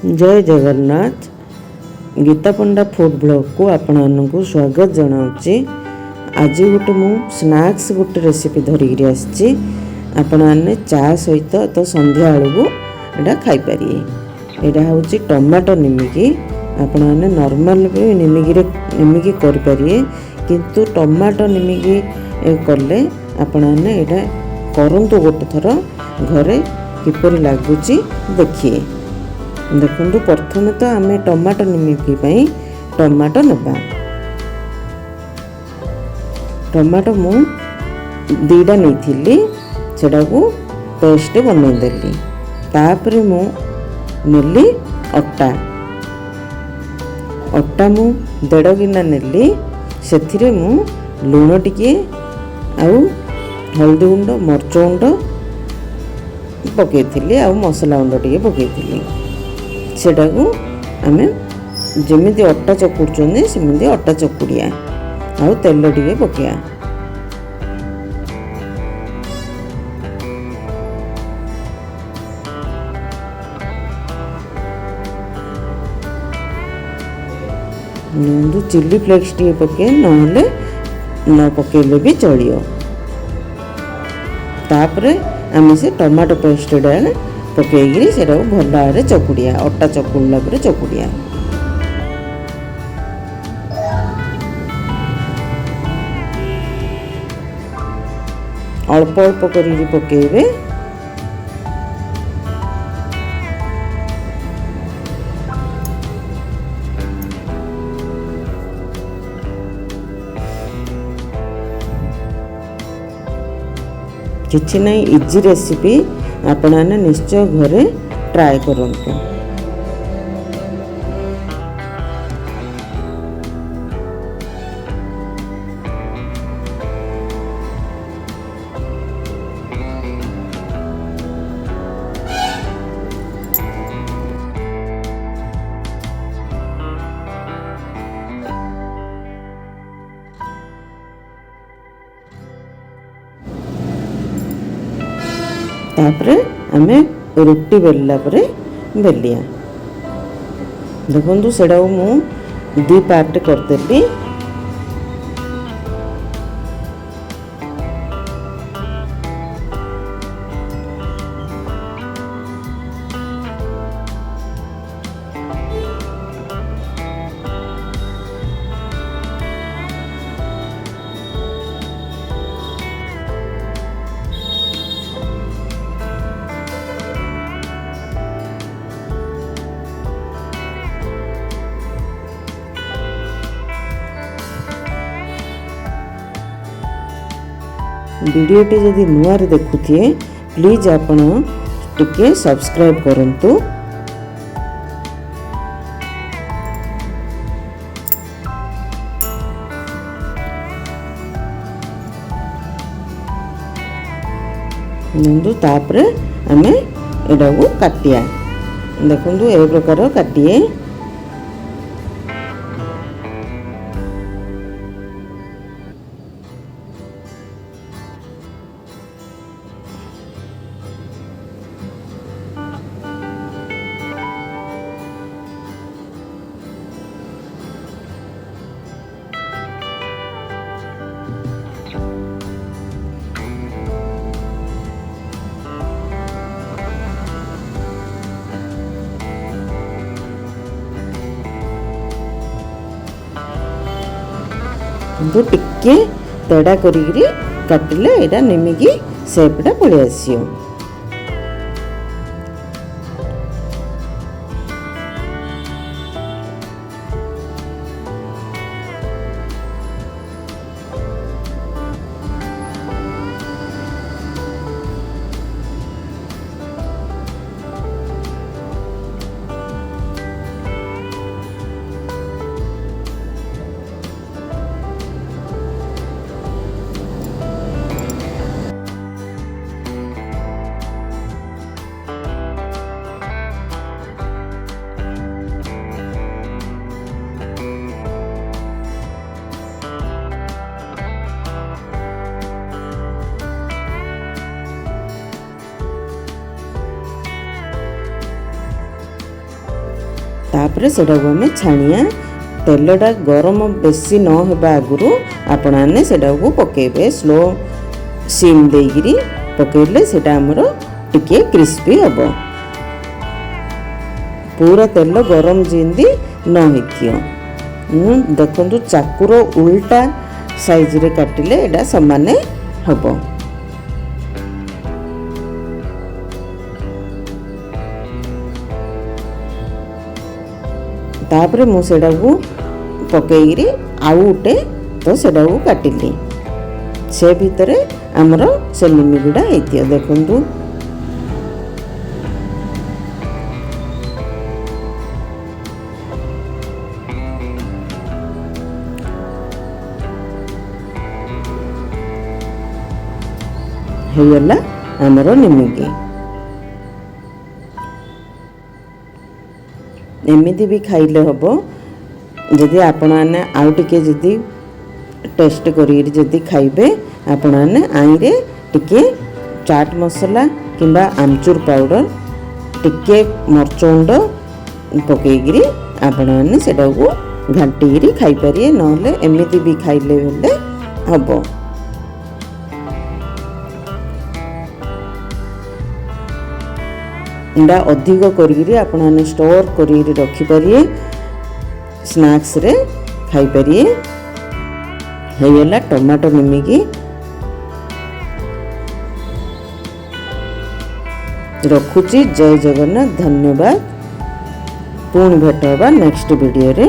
जय जगन्नाथ। गीता पंडा food blog को आपण मानकु स्वागत जनाऊँगी। आज गोटे मु स्नैक्स गोटे रेसिपी धरिकी आसी आपण मैंने चा सहित तो संध्या बेलू एटा खाई पारे। यहाँ हूँ टमाटो निमिकी आपण मैंने नॉर्मल भी निमिकी कर पारे, किंतु टमाटो निमिकी कले आपण मैंने एटा करंतु गोटे थर घरे किपरि लागुची देखिए। देखु प्रथम तो आम टमाटो निमिकी पई टमाटो नबा। टमाटो मु दीटा नहीं सेटा को पेस्ट बनईदेली। तापर मु नेली अटा अटा मु 1.5 गिना नेली। से मु लुण टिके आउ हल्दी गुंड मरच गुंड पकईली आ मसला गुंड टिके पकईली। सेटा को आम जमी अटा चकुड़े सेमती अटा चकुड़िया आउ तेल टिके पकया। चिली फ्लेक्स टे पके नहले न पकेले भी चलियो। तापरे आम से टमाटो पेस्ट पकईकरी से भल भाव चकुड़िया। अटा चकुड़ा पर चकुड़िया। अल्प अल्प कर पकेबे। किछि नहीं इजी रेसिपी आपण मैंने निश्चय घरे ट्राए करंतु। तापरे आमे रोटी बेलला परे बेलिया। देखु सेटा मु 2 पार्ट करदेली। वीडियोटी जदि नुआ देखुए प्लीज आपण टिके सब्सक्राइब करंतु। तापरे आमे एटा को काटिया। देखु ए प्रकार काटिए। टिके तेड़ा करी काटिले एटा निमिकी सेपटा पड़े आसियो। तापरे सेटा को हमें छाणिया तेलटा गरम बेसी न होबा आगुरु आपण आने सेटा को पकेबे स्लो सिम देगिरी पकेले सेटा हमरो टिके क्रिस्पी हबो पूरा तेल गरम जिंदी न होइथियो देखंतु चाकुर उल्टा साइज रे काटिले एडा समाने हबो तापरे मु सेडा को पकेगिरी आउ उटे तो सेडा को काटिली से भितरे हमरो से निमिगुडा हेतियो देखंतु हेयला हमरो निमिगी एमिति भी खाइले हबो जदि आपण आने आउ टिके जदि टेस्ट करी जदि खाइबे आपण आने आईरे टिके चाट मसला किंबा आमचूर पाउडर टिके मरचुंड पकेगिरी आपण आने सेटा को घांटीगिरी खाई परिए नहले एमिति भी खाइले बेले हबो इंडा अधिक करी आपण आने स्टोर करी रखी परिए स्नैक्स रे खाई परिए हेयला टमाटो निमिगी रखुची जय जगन्नाथ धन्यवाद पुणी भेट होबा नेक्स्ट वीडियो रे।